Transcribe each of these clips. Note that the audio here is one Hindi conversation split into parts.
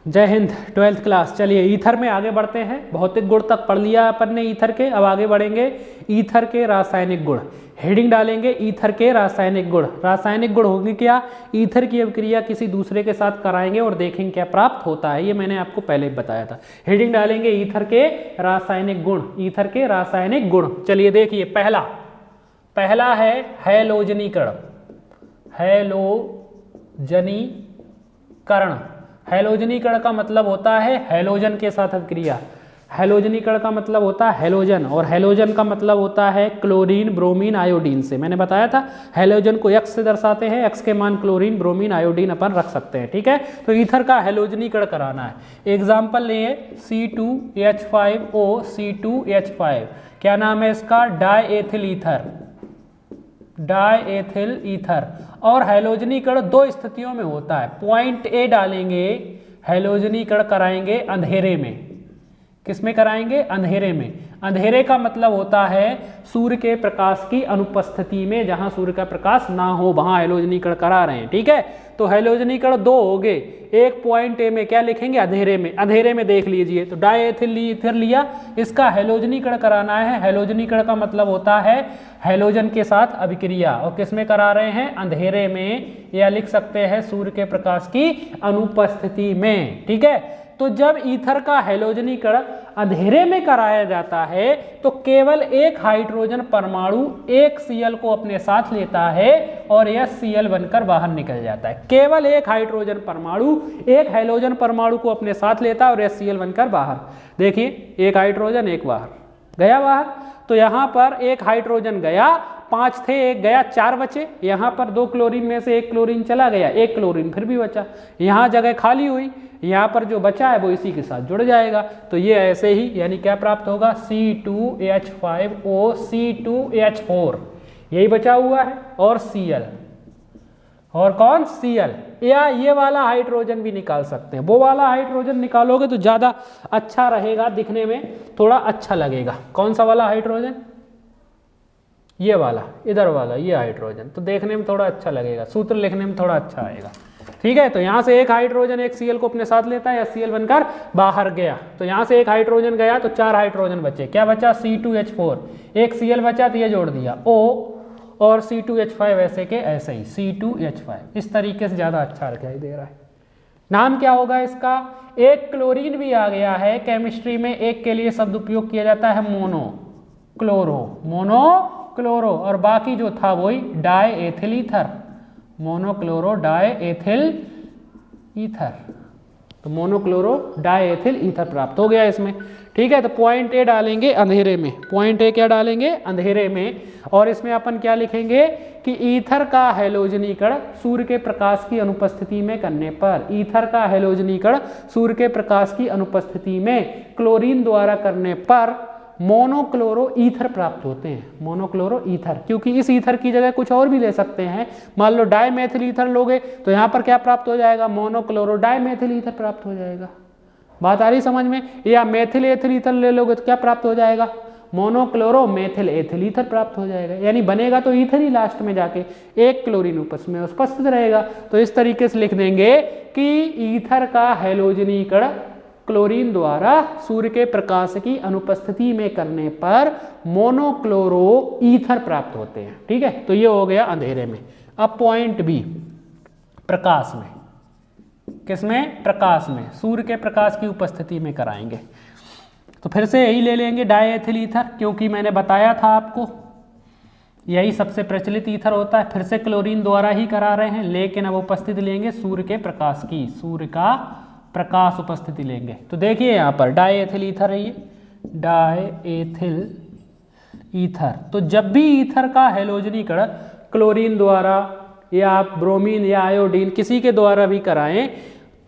जय हिंद। 12th class. चलिए ईथर में आगे बढ़ते हैं। भौतिक गुण तक पढ़ लिया अपन ने ईथर के, अब आगे बढ़ेंगे ईथर के रासायनिक गुण। हेडिंग डालेंगे ईथर के रासायनिक गुण। रासायनिक गुण होंगे क्या? ईथर की अभिक्रिया किसी दूसरे के साथ कराएंगे और देखेंगे क्या प्राप्त होता है, ये मैंने आपको पहले बताया था। हेडिंग डालेंगे ईथर के रासायनिक गुण। ईथर के रासायनिक गुण। चलिए देखिए, पहला है हैलोजनीकरण। हैलोजनीकरण। हैलोजनीकरण का मतलब होता है हैलोजन के साथ अभिक्रिया। हैलोजनीकरण का मतलब होता है हैलोजन, और हैलोजन का मतलब होता है क्लोरीन, ब्रोमीन, आयोडीन से। मैंने बताया था हैलोजन को एक्स से दर्शाते हैं, एक्स के मान क्लोरीन, ब्रोमीन, आयोडीन अपन रख सकते हैं। ठीक है, तो ईथर का हैलोजनीकरण कराना है। एग्जाम्पल लिए C2H5O C2H5। क्या नाम है इसका? डायएथिल ईथर। डायएथिल ईथर। और हैलोजनीकरण दो स्थितियों में होता है। पॉइंट ए डालेंगे, हैलोजनीकरण कराएंगे अंधेरे में। किसमें कराएंगे? अंधेरे में। अंधेरे का मतलब होता है सूर्य के प्रकाश की अनुपस्थिति में, जहां सूर्य का प्रकाश ना हो वहां हैलोजनीकरण करा रहे हैं। ठीक है, तो हैलोजनीकरण दो हो गए। एक पॉइंट ए में क्या लिखेंगे? अंधेरे में। अंधेरे में देख लीजिए, तो डायएथिल ईथर लिया, इसका हैलोजनीकरण कराना है। हैलोजनीकरण का मतलब होता है हैलोजन के साथ अभिक्रिया, और किसमें करा रहे हैं? अंधेरे में, या लिख सकते हैं सूर्य के प्रकाश की अनुपस्थिति में। ठीक है, तो जब ईथर का हैलोजनीकरण अंधेरे में कराया जाता है तो केवल एक हाइड्रोजन परमाणु एक Cl को अपने साथ लेता है और यह Cl बनकर बाहर निकल जाता है। केवल एक हाइड्रोजन परमाणु एक हैलोजन परमाणु को अपने साथ लेता है और यह Cl बनकर बाहर। देखिए, एक हाइड्रोजन, एक बाहर गया बाहर, तो यहां पर एक हाइड्रोजन गया, 5 थे, एक गया, 4 बचे। यहाँ पर 2 क्लोरीन में से 1 क्लोरीन चला गया, 1 क्लोरीन फिर भी बचा। यहाँ जगह खाली हुई, यहाँ पर जो बचा है वो इसी के साथ जुड़ जाएगा। तो ये ऐसे ही, यानी क्या प्राप्त होगा? C2H5O C2H4, यही बचा हुआ है, और Cl। और कौन? Cl। या ये वाला हाइड्रोजन भी निकाल सकते हैं। वो वाला हाइड्रोजन निकालोगे तो ज़्यादा अच्छा रहेगा, दिखने में थोड़ा अच्छा लगेगा। कौन सा वाला हाइड्रोजन? ये वाला, इधर वाला, ये हाइड्रोजन, तो देखने में थोड़ा अच्छा लगेगा, सूत्र लिखने में थोड़ा अच्छा आएगा। ठीक है, तो यहाँ से एक हाइड्रोजन एक Cl को अपने साथ लेता है, या Cl बनकर बाहर गया, तो यहाँ से एक हाइड्रोजन गया तो 4 हाइड्रोजन बचे। क्या बचा? C2H4, एक Cl बचा तो ये जोड़ दिया O, और C2H5 ऐसे के ऐसे ही C2H5। इस तरीके से ज़्यादा अच्छा दिखाई दे रहा है। नाम क्या होगा इसका? एक क्लोरीन भी आ गया है केमिस्ट्री में, एक के लिए शब्द उपयोग किया जाता है मोनोक्लोरो, और बाकी जो था वही डायएथिल ईथर। मोनोक्लोरो डायएथिल ईथर, तो मोनोक्लोरो डायएथिल ईथर प्राप्त हो गया इसमें। ठीक है, तो पॉइंट ए डालेंगे अंधेरे में। पॉइंट ए क्या डालेंगे? अंधेरे में। और इसमें अपन क्या लिखेंगे कि ईथर का हैलोजनीकरण सूर्य के प्रकाश की अनुपस्थिति में करने पर, ईथर का हैलोजनीकरण सूर्य के प्रकाश की अनुपस्थिति में क्लोरीन द्वारा करने पर मोनोक्लोरो ईथर प्राप्त होते हैं। मोनोक्लोरो ईथर, क्योंकि इस ईथर की जगह कुछ और भी ले सकते हैं। मान लो डायमेथिल ईथर लोगे तो यहाँ पर क्या प्राप्त हो जाएगा? मोनोक्लोरो डायमेथिल ईथर प्राप्त हो जाएगा। बात आ रही समझ में? या मेथिल एथिल ईथर ले लोगे तो क्या प्राप्त हो जाएगा? मोनोक्लोरो मेथिल एथिल ईथर प्राप्त हो जाएगा। यानी बनेगा तो ईथर ही लास्ट में जाके, एक क्लोरीन में उपस्थित रहेगा। तो इस तरीके से लिख देंगे कि ईथर का हैलोजनीकरण क्लोरीन द्वारा सूर्य के प्रकाश की अनुपस्थिति में करने पर मोनोक्लोरो ईथर प्राप्त होते हैं। ठीक है, तो ये हो गया अंधेरे में। अब पॉइंट बी, प्रकाश में। किसमें? प्रकाश में। सूर्य के प्रकाश की उपस्थिति में कराएंगे, तो फिर से यही ले लेंगे डायएथिल ईथर, क्योंकि मैंने बताया था आपको यही सबसे प्रचलित ईथर होता है। फिर से क्लोरीन द्वारा ही करा रहे हैं, लेकिन अब उपस्थिति लेंगे सूर्य के प्रकाश की, सूर्य का प्रकाश उपस्थिति लेंगे। तो देखिए यहाँ पर डायएथिल ईथर है, ये डायएथिल ईथर। तो जब भी ईथर का हैलोजनीकरण क्लोरीन द्वारा या ब्रोमीन या आयोडीन किसी के द्वारा भी कराएं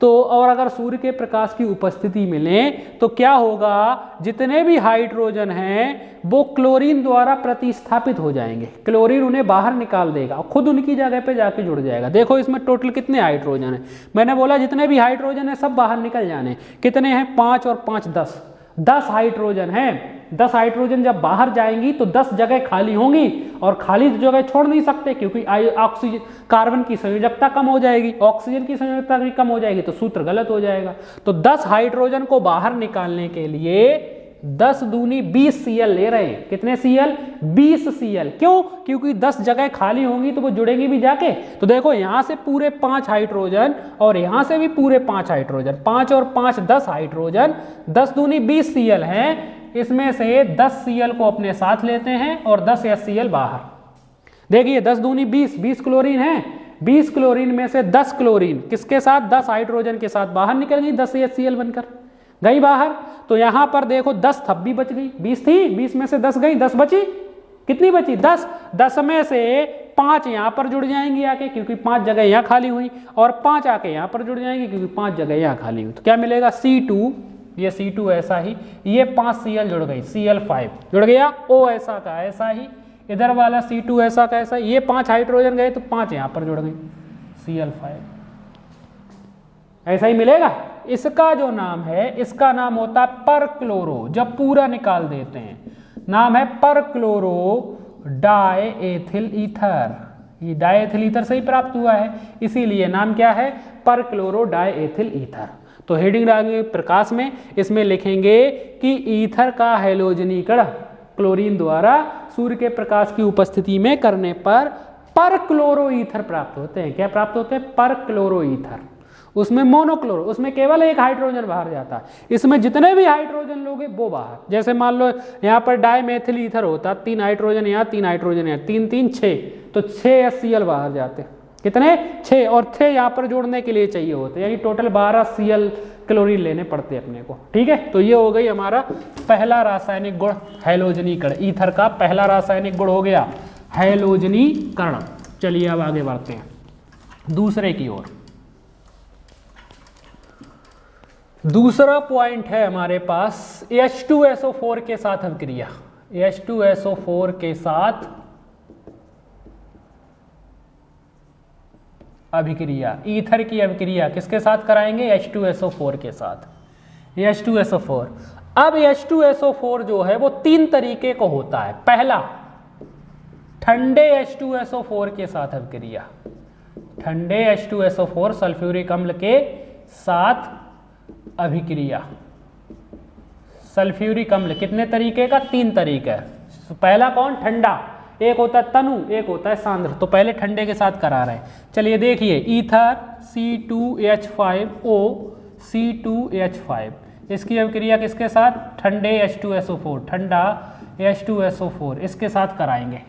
तो, और अगर सूर्य के प्रकाश की उपस्थिति में लें तो क्या होगा? जितने भी हाइड्रोजन हैं वो क्लोरीन द्वारा प्रतिस्थापित हो जाएंगे। क्लोरीन उन्हें बाहर निकाल देगा और खुद उनकी जगह पे जाके जुड़ जाएगा। देखो इसमें टोटल कितने हाइड्रोजन हैं? मैंने बोला जितने भी हाइड्रोजन हैं सब बाहर निकल जाने। कितने हैं? 5 और 5 10 हाइड्रोजन हैं। 10 हाइड्रोजन जब बाहर जाएंगी तो 10 जगह खाली होंगी, और खाली जगह छोड़ नहीं सकते क्योंकि ऑक्सीजन कार्बन की संयोजकता कम हो जाएगी, ऑक्सीजन की संयोजकता भी कम हो जाएगी, तो सूत्र गलत हो जाएगा। तो 10 हाइड्रोजन को बाहर निकालने के लिए 10 दूनी 20 Cl ले रहे हैं। कितने Cl? 20 Cl। क्यों? क्योंकि 10 जगह खाली होंगी तो वो जुड़ेंगी भी जाके। तो देखो यहां से पूरे 5 हाइड्रोजन और यहां से भी पूरे 5 हाइड्रोजन, 5 और 5 10 हाइड्रोजन, 10 दूनी 20 Cl हैं। इसमें से 10 Cl को अपने साथ लेते हैं और 10 HCl बाहर। देखिए 10 दूनी 20 क्लोरीन है, 20 क्लोरीन में से 10 क्लोरीन किसके साथ? 10 हाइड्रोजन के साथ बाहर निकल गई, 10 HCl बनकर गई बाहर। तो यहां पर देखो 10 थप भी बच गई, 20 थी, 20 में से 10 गई, 10 बची। कितनी बची? 10। 10 में से 5 यहां पर जुड़ जाएंगी आके क्योंकि 5 जगह यहां खाली हुई, और 5 आके यहां पर जुड़ जाएंगी क्योंकि 5 जगह यहां खाली हुई। तो क्या मिलेगा? C2, ये C2 ऐसा ही, ये 5 Cl जुड़ गई, Cl5 जुड़ गया, O ऐसा का ऐसा ही, इधर वाला C2 ऐसा का ऐसा, ये 5 हाइड्रोजन गए तो 5 यहां पर जुड़ गई, Cl5 ऐसा ही मिलेगा। इसका जो नाम है, इसका नाम होता है परक्लोरो। जब पूरा निकाल देते हैं नाम है परक्लोरो डायएथिल ईथर। ये डायएथिल ईथर से ही प्राप्त हुआ है, इसीलिए नाम क्या है? परक्लोरो डायएथिल ईथर। तो हेडिंग डालेंगे प्रकाश में, इसमें लिखेंगे कि ईथर का हैलोजनीकरण क्लोरीन द्वारा सूर्य के प्रकाश की उपस्थिति में करने पर परक्लोरो ईथर प्राप्त होते हैं। क्या प्राप्त होते हैं? परक्लोरो ईथर। उसमें मोनोक्लोरो, उसमें केवल एक हाइड्रोजन बाहर जाता है, इसमें जितने भी हाइड्रोजन लोगे वो बाहर। जैसे मान लो यहाँ पर डायमेथिल ईथर होता, 3 हाइड्रोजन यहाँ, 3 हाइड्रोजन यहाँ, 3 3 6, तो 6 HCl बाहर जाते। कितने? 6, और 6 यहाँ पर जोड़ने के लिए चाहिए होते, यानी टोटल 12 Cl क्लोरीन लेने पड़ते अपने को। ठीक है, तो ये हो गई हमारा पहला रासायनिक गुण हैलोजनीकरण। ईथर का पहला रासायनिक गुण हो गया हैलोजनीकरण। चलिए अब आगे बढ़ते हैं दूसरे की ओर। दूसरा पॉइंट है हमारे पास H2SO4 के साथ अभिक्रिया। H2SO4 के साथ अभिक्रिया, ईथर की अभिक्रिया किसके साथ कराएंगे? H2SO4 के साथ, H2SO4। अब H2SO4 जो है वो 3 तरीके को होता है। पहला, ठंडे H2SO4 के साथ अभिक्रिया, ठंडे H2SO4 सल्फ्यूरिक अम्ल के साथ अभिक्रिया। सल्फ्यूरिक अम्ल कितने तरीके का? 3 तरीका है। पहला कौन? ठंडा, एक होता है तनु, एक होता है सांद्र। तो पहले ठंडे के साथ करा रहे हैं। चलिए देखिए, ईथर C2H5O C2H5, इसकी अभिक्रिया किसके साथ? ठंडे H2SO4, ठंडा H2SO4 इसके साथ कराएंगे।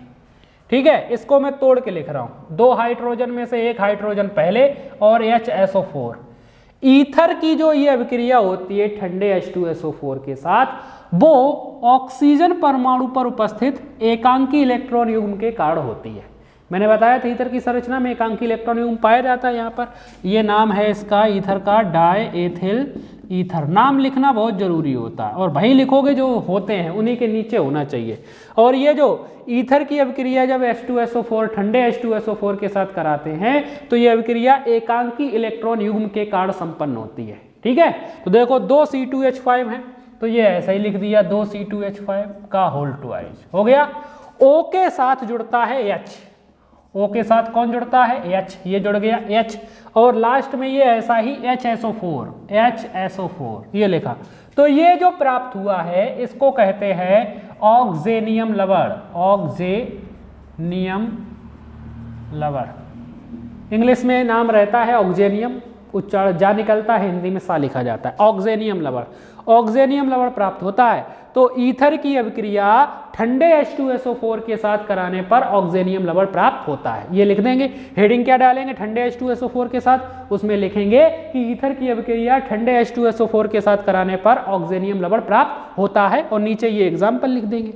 ठीक है, इसको मैं तोड़ के लिख रहा हूं। 2 हाइड्रोजन में से 1 हाइड्रोजन पहले और HSO4। ईथर की जो ये अभिक्रिया होती है ठंडे H2SO4 के साथ, वो ऑक्सीजन परमाणु पर उपस्थित एकांकी इलेक्ट्रॉन युग्म के कारण होती है। मैंने बताया था ईथर की संरचना में एकांकी इलेक्ट्रॉन युग्म पाया जाता है। यहाँ पर ये नाम है इसका ईथर का डायएथिल ईथर। नाम लिखना बहुत जरूरी होता है, और वही लिखोगे जो होते हैं उन्हीं के नीचे होना चाहिए। और ये जो ईथर की अभिक्रिया जब H2SO4 ठंडे H2SO4 के साथ कराते हैं तो ये अभिक्रिया एकांकी इलेक्ट्रॉन युग्म के कारण संपन्न होती है। ठीक है, तो देखो 2 C2H5 है, तो ये ऐसा ही लिख दिया 2 C2H5 का होल ट्वाइस हो गया। O के साथ जुड़ता है H, O के साथ कौन जुड़ता है? H, ये जुड़ गया H, और लास्ट में ये ऐसा ही HSO4 ये लिखा। तो ये जो प्राप्त हुआ है इसको कहते हैं ऑक्जेनियम लवण, ऑक्जेनियम लवण। इंग्लिश में नाम रहता है ऑक्जेनियम, उच्चारण जा निकलता है, हिंदी में सा लिखा जाता है, ऑक्जेनियम लवण। ऑक्जेनियम लवण प्राप्त होता है। तो ईथर की अभिक्रिया ठंडे H2SO4 के साथ कराने पर ऑक्जेनियम लवण प्राप्त होता है। ये लिख देंगे। हेडिंग क्या डालेंगे? ठंडे H2SO4 के साथ। उसमें लिखेंगे कि ईथर की अभिक्रिया ठंडे H2SO4 के साथ कराने पर ऑक्जेनियम लवण प्राप्त होता है, और नीचे ये एग्जाम्पल लिख देंगे।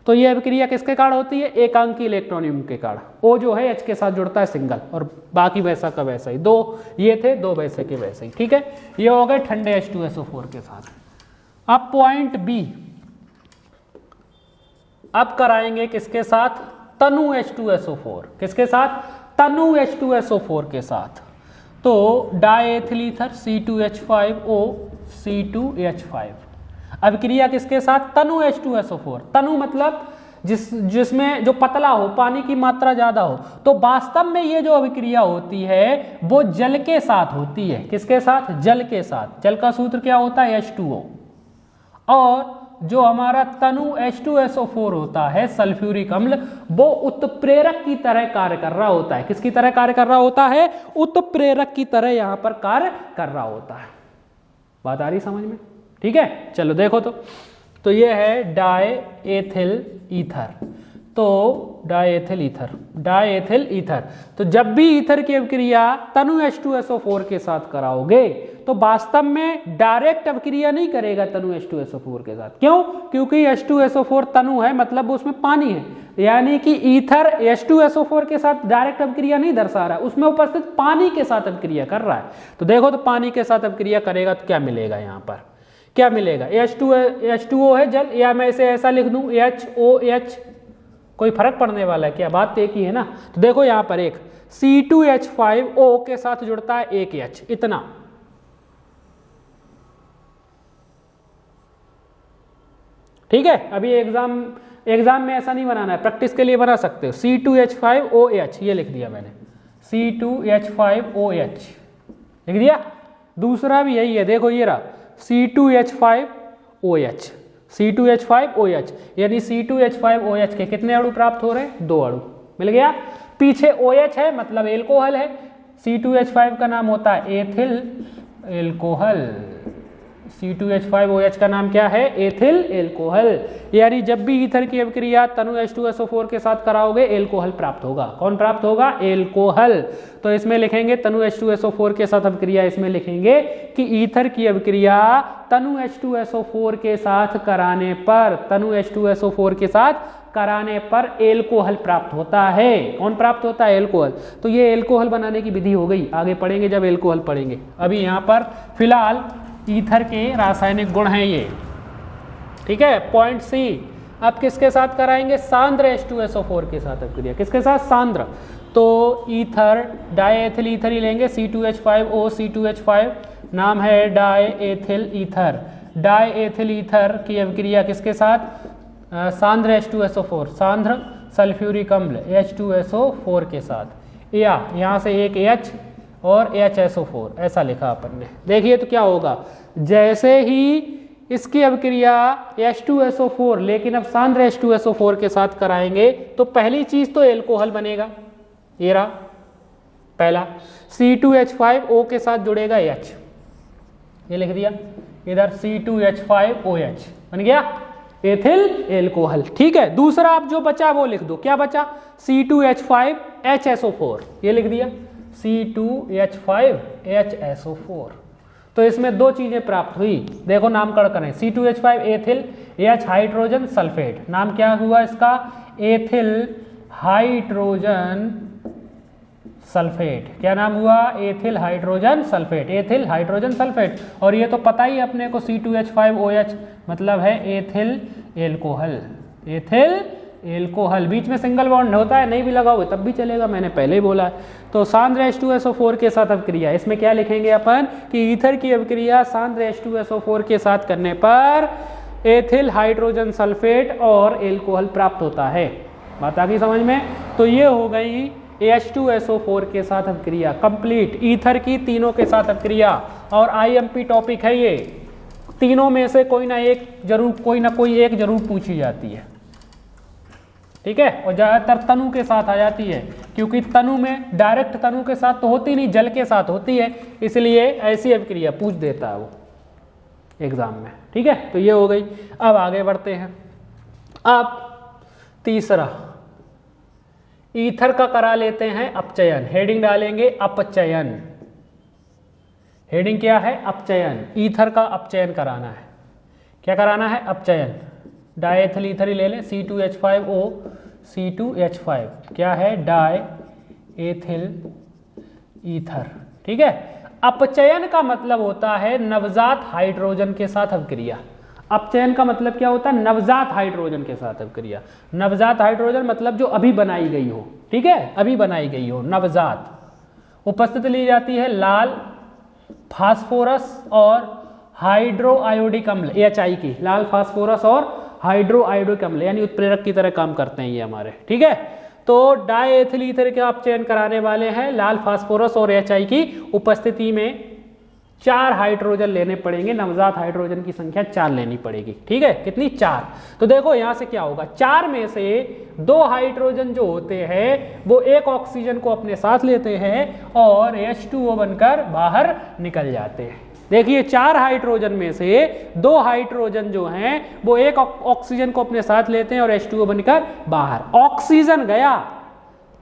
तो ये अभिक्रिया किसके कारण होती है? एकांकी इलेक्ट्रॉन युग्म के कारण। O जो है H के साथ जुड़ता है सिंगल, और बाकी वैसा का वैसा ही। 2 ये थे, 2 वैसे के वैसे ही। ठीक है, ये हो गए ठंडे H2SO4 के साथ। अब पॉइंट बी, अब कराएंगे किसके साथ? तनु H2SO4। किसके साथ? तनु H2SO4 के साथ। तो डायएथिल ईथर C2H5O C2H5। अभिक्रिया किसके साथ? तनु H2SO4। तनु मतलब जिसमें जो पतला हो, पानी की मात्रा ज्यादा हो। तो वास्तव में ये जो अभिक्रिया होती है वो जल के साथ होती है। किसके साथ? जल के साथ। जल का सूत्र क्या होता है? H2O। और जो हमारा तनु H2SO4 होता है सल्फ्यूरिक अम्ल, वो उत्प्रेरक की तरह कार्य कर रहा होता है। किसकी तरह कार्य कर रहा होता है? उत्प्रेरक की तरह यहां पर कार्य कर रहा होता है। बात आ रही समझ में? ठीक है, चलो देखो तो ये है डाई एथिल ईथर। तो डाई एथिल ईथर। तो जब भी ईथर की अभिक्रिया तनु H2SO4 के साथ कराओगे तो वास्तव में डायरेक्ट अभिक्रिया नहीं करेगा तनु H2SO4 के साथ। क्यों? क्योंकि H2SO4 तनु है, मतलब उसमें पानी है, यानी कि ईथर H2SO4 के साथ डायरेक्ट अभिक्रिया नहीं दर्शा रहा है, उसमें उपस्थित पानी के साथ अभिक्रिया कर रहा है। तो देखो तो पानी के साथ अभिक्रिया करेगा तो क्या मिलेगा? यहाँ पर क्या मिलेगा? H2O है जल, या मैं इसे ऐसा लिख दूं HOH, कोई फर्क पड़ने वाला है क्या? बात तो एक ही है ना। तो देखो यहां पर एक C2H5O के साथ जुड़ता है एक H, इतना। ठीक है, अभी एग्जाम में ऐसा नहीं बनाना है, प्रैक्टिस के लिए बना सकते हो। C2H5OH ये लिख दिया मैंने, C2H5OH लिख दिया। दूसरा भी यही है, देखो ये रहा C2H5OH, C2H5OH, यानी C2H5OH के कितने अणु प्राप्त हो रहे हैं? 2 अणु। मिल गया। पीछे OH है मतलब एल्कोहल है। C2H5 का नाम होता है एथिल एल्कोहल। C2H5OH का नाम क्या है? Ethyl alcohol. यानी जब भी ईथर की अभिक्रिया तनु H2SO4 के साथ कराओगे एल्कोहल प्राप्त होगा। कौन प्राप्त होगा? एल्कोहल। तो इसमें लिखेंगे तनु H2SO4 के साथ अभिक्रिया, इसमें लिखेंगे कि ईथर की अभिक्रिया तनु H2SO4 के साथ कराने पर, तनु H2SO4 के साथ कराने पर एल्कोहल प्राप्त होता है। कौन प्राप्त होता है? एल्कोहल। तो ये एल्कोहल बनाने की विधि हो गई, आगे पढ़ेंगे जब एल्कोहल पढ़ेंगे। अभी यहाँ पर फिलहाल ईथर के रासायनिक गुण हैं ये। ठीक है, पॉइंट सी। अब किसके साथ कराएंगे? सांद्र H2SO4 के साथ अभिक्रिया। किसके साथ? सांद्र। तो ईथर डाई एथिल ईथर ही लेंगे, C2H5O C2H5, नाम है die ethyl ether. Die ethyl ether की अभिक्रिया किसके साथ? सांद्र H2SO4, सांद्र सल्फ्यूरिक अम्ल H2SO4 के साथ। या यहाँ से एक H और HSO4 ऐसा लिखा अपन ने। देखिए तो क्या होगा, जैसे ही इसकी अभिक्रिया H2SO4 लेकिन अब सांद्र H2SO4 के साथ कराएंगे तो पहली चीज तो एल्कोहल बनेगा। ये रहा पहला। C2H5O के साथ जुड़ेगा H, ये लिख दिया इधर C2H5OH बन गया एथिल एल्कोहल। ठीक है, दूसरा अब जो बचा वो लिख दो। क्या बचा? C2H5HSO4, ये लिख दिया C2H5HSO4। तो इसमें 2 चीजें प्राप्त हुई। देखो नामकरण करें, C2H5 ethyl H hydrogen sulphate. नाम क्या हुआ इसका? Ethyl hydrogen sulphate. क्या नाम हुआ? Ethyl hydrogen sulphate, ethyl hydrogen sulphate. और ये तो पता ही अपने को C2H5OH मतलब है एथिल एल्कोहल। एथिल एल्कोहल, बीच में सिंगल बॉन्ड होता है, नहीं भी लगाओगे तब भी चलेगा, मैंने पहले ही बोला है। तो सांद्र H2SO4 के साथ अभिक्रिया, इसमें क्या लिखेंगे अपन कि ईथर की अभिक्रिया सांद्र H2SO4 के साथ करने पर एथिल हाइड्रोजन सल्फेट और एल्कोहल प्राप्त होता है। बात आ गई समझ में? तो ये हो गई H2SO4 के साथ अभिक्रिया कंप्लीट। ईथर की तीनों के साथ अभिक्रिया, और IMP टॉपिक है ये। तीनों में से कोई ना कोई एक जरूर पूछी जाती है। ठीक है, और ज्यादातर तनु के साथ आ जाती है, क्योंकि तनु में डायरेक्ट तनु के साथ तो होती नहीं, जल के साथ होती है, इसलिए ऐसी अभिक्रिया पूछ देता है वो एग्जाम में। ठीक है, तो ये हो गई। अब आगे बढ़ते हैं। अब तीसरा ईथर का करा लेते हैं अपचयन। हेडिंग डालेंगे अपचयन। हेडिंग क्या है? अपचयन। ईथर का अपचयन कराना है। क्या कराना है? अपचयन। डायएथिल ईथर ही ले लें, C2H5O C2H5 क्या है? Die ethyl ether. ठीक है, अपचयन का मतलब होता है नवजात हाइड्रोजन के साथ अभिक्रिया। अपचयन का मतलब क्या होता है? नवजात हाइड्रोजन के साथ अभिक्रिया। नवजात हाइड्रोजन मतलब जो अभी बनाई गई हो। ठीक है, अभी बनाई गई हो, नवजात। उपस्थित ली जाती है लाल, फास्फोरस और हाइड्रो आयोडिक अम्ल HI की, लाल फास्फोरस और हाइड्रो आयोडिक अम्ल यानी उत्प्रेरक की तरह काम करते हैं ये हमारे, ठीक है। तो डायएथिल ईथर के आप चयन कराने वाले हैं लाल फास्फोरस और HI की उपस्थिति में 4 हाइड्रोजन लेने पड़ेंगे, नवजात हाइड्रोजन की संख्या 4 लेनी पड़ेगी, ठीक है। कितनी? 4। तो देखो यहां से क्या होगा, 4 में से 2 हाइड्रोजन जो होते हैं वो एक ऑक्सीजन को अपने साथ लेते हैं और H2O बनकर बाहर निकल जाते हैं। देखिए 4 हाइड्रोजन में से 2 हाइड्रोजन जो हैं वो एक ऑक्सीजन को अपने साथ लेते हैं और H2O बनकर बाहर। ऑक्सीजन गया,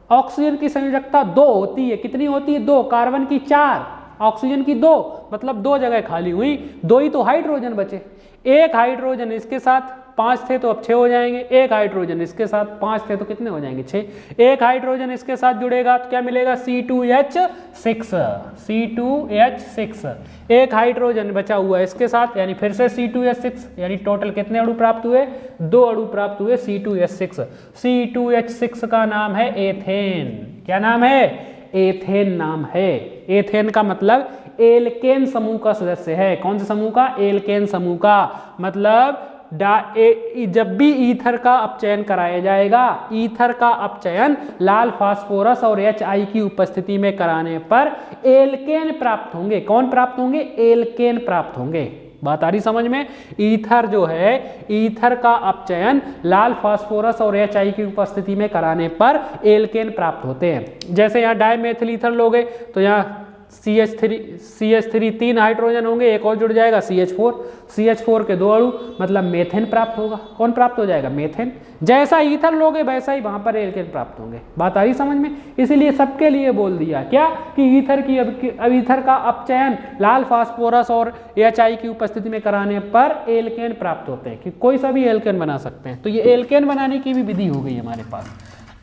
ऑक्सीजन की संयोजकता 2 होती है, कितनी होती है? 2। कार्बन की 4, ऑक्सीजन की 2, मतलब 2 जगह खाली हुई, 2 ही तो हाइड्रोजन बचे। एक हाइड्रोजन इसके साथ, 5 थे तो अब 6 हो जाएंगे, एक हाइड्रोजन इसके साथ, 5 थे तो कितने हो जाएंगे? 6। एक हाइड्रोजन इसके साथ जुड़ेगा तो क्या मिलेगा? C2H6, C2H6। एक हाइड्रोजन बचा हुआ इसके साथ यानी फिर से C2H6, यानी टोटल कितने अणु प्राप्त हुए? 2 अणु प्राप्त हुए C2H6। C2H6 का नाम है एथेन। क्या नाम है? एथेन नाम है। एथेन का मतलब एल्केन समूह का सदस्य है। कौन से समूह का? एल्केन समूह का। मतलब जब भी ईथर का अपचयन कराया जाएगा, ईथर का अपचयन लाल फास्फोरस और HI की उपस्थिति में कराने पर एल्केन प्राप्त होंगे। कौन प्राप्त होंगे? एल्केन प्राप्त होंगे। बात आ रही समझ में? ईथर जो है, ईथर का अपचयन लाल फास्फोरस और HI की उपस्थिति में कराने पर एल्केन प्राप्त होते हैं। जैसे यहाँ डायमेथिल ईथर लोगे तो यहाँ CH3 3 हाइड्रोजन होंगे, एक और जुड़ जाएगा CH4 के 2 अणु, मतलब मेथेन प्राप्त होगा। कौन प्राप्त हो जाएगा? मेथेन। जैसा ईथर लोगे वैसा ही वहां पर एल्केन प्राप्त होंगे। बात आ रही समझ में? इसीलिए सबके लिए बोल दिया क्या कि ईथर की अब ईथर का अपचयन लाल फास्फोरस और HI की उपस्थिति में कराने पर एल्केन प्राप्त होते हैं, कि कोई सा भी एल्केन बना सकते हैं। तो ये एल्केन बनाने की भी विधि हो गई हमारे पास।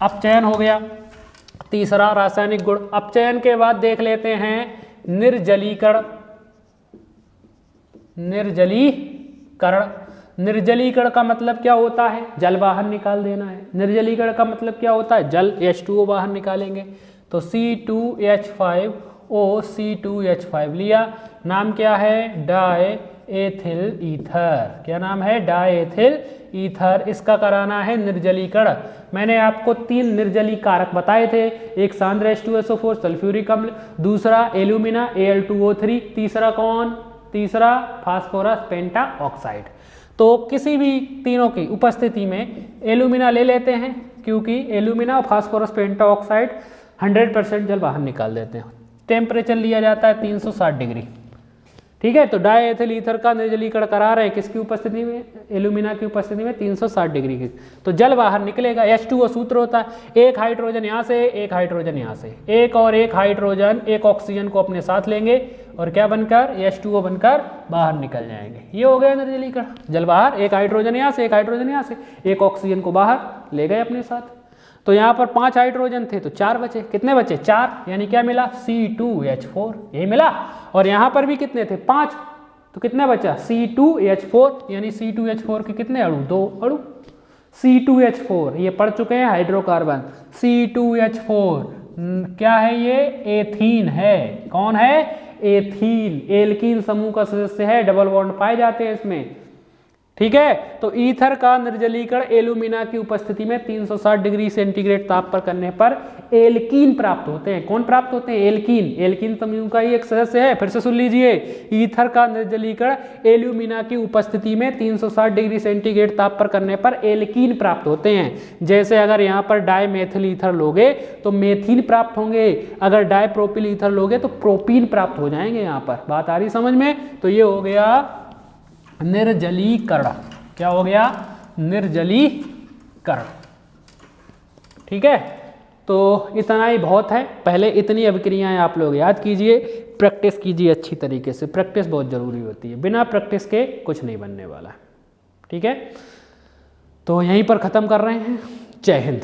अपचयन हो गया। तीसरा रासायनिक गुण। अपचयन के बाद देख लेते हैं निर्जलीकरण। निर्जलीकरण का मतलब क्या होता है? जल बाहर निकाल देना है। निर्जलीकरण का मतलब क्या होता है? जल H2O बाहर निकालेंगे। तो C2H5O C2H5 लिया। नाम क्या है? डायएथिल ईथर। क्या नाम है? डायएथिल ईथर। इसका कराना है निर्जलीकरण। मैंने आपको 3 निर्जली कारक बताए थे। एक सांद्र H2SO4 सल्फ्यूरिक अम्ल, दूसरा एल्यूमिना Al2O3, तीसरा कौन? तीसरा फास्फोरस पेंटा ऑक्साइड। तो किसी भी तीनों की उपस्थिति में एल्यूमिना ले लेते हैं, क्योंकि एल्यूमिना और फास्फोरस पेंटा ऑक्साइड 100% जल बाहर निकाल देते हैं। टेम्परेचर लिया जाता है 360 डिग्री, ठीक है। तो डायएथिल ईथर का निर्जलीकरण करा रहे हैं किसकी उपस्थिति में? एल्यूमिना की उपस्थिति में 360 डिग्री की। तो जल बाहर निकलेगा। H2O सूत्र होता है, एक हाइड्रोजन यहाँ से, एक हाइड्रोजन यहाँ से, एक और एक हाइड्रोजन एक ऑक्सीजन को अपने साथ लेंगे और क्या बनकर? H2O बनकर बाहर निकल जाएंगे। ये हो गया निर्जलीकरण। जल बाहर, एक हाइड्रोजन यहाँ से, एक हाइड्रोजन यहाँ से, एक ऑक्सीजन को बाहर ले गए अपने साथ। तो यहाँ पर 5 हाइड्रोजन थे तो 4 बचे। कितने बचे? 4। यानी क्या मिला? C2H4, यही मिला। और यहाँ पर भी कितने थे? 5, तो कितना बचा? C2H4, यानी C2H4 के कितने अणु? 2 अणु। C2H4 ये पढ़ चुके हैं, हाइड्रोकार्बन। C2H4 क्या है? ये एथीन है। कौन है? एथीन। एल्कीन समूह का सदस्य है, डबल बॉन्ड पाए जाते हैं इसमें, ठीक है। तो ईथर का निर्जलीकरण एल्यूमिना की उपस्थिति में 360 डिग्री सेंटीग्रेड ताप पर करने पर एल्कीन प्राप्त होते हैं। कौन प्राप्त होते हैं? एल्कीन। एल्कीन समूह का ही एक सदस्य है। फिर से सुन लीजिए, ईथर का निर्जलीकरण एल्यूमिना की उपस्थिति में 360 डिग्री सेंटीग्रेड ताप पर करने पर एल्कीन प्राप्त होते हैं। जैसे अगर यहाँ पर डायमेथिल ईथर लोगे तो मेथिन प्राप्त होंगे, अगर डायप्रोपिल ईथर लोगे तो प्रोपीन प्राप्त हो जाएंगे। यहाँ पर बात आ रही समझ में? तो ये हो गया निर्जलीकरण। क्या हो गया? निर्जलीकरण, ठीक है। तो इतना ही बहुत है। पहले इतनी अभिक्रियाएं आप लोग याद कीजिए, प्रैक्टिस कीजिए अच्छी तरीके से। प्रैक्टिस बहुत जरूरी होती है, बिना प्रैक्टिस के कुछ नहीं बनने वाला, ठीक है। तो यहीं पर ख़त्म कर रहे हैं। जय हिंद।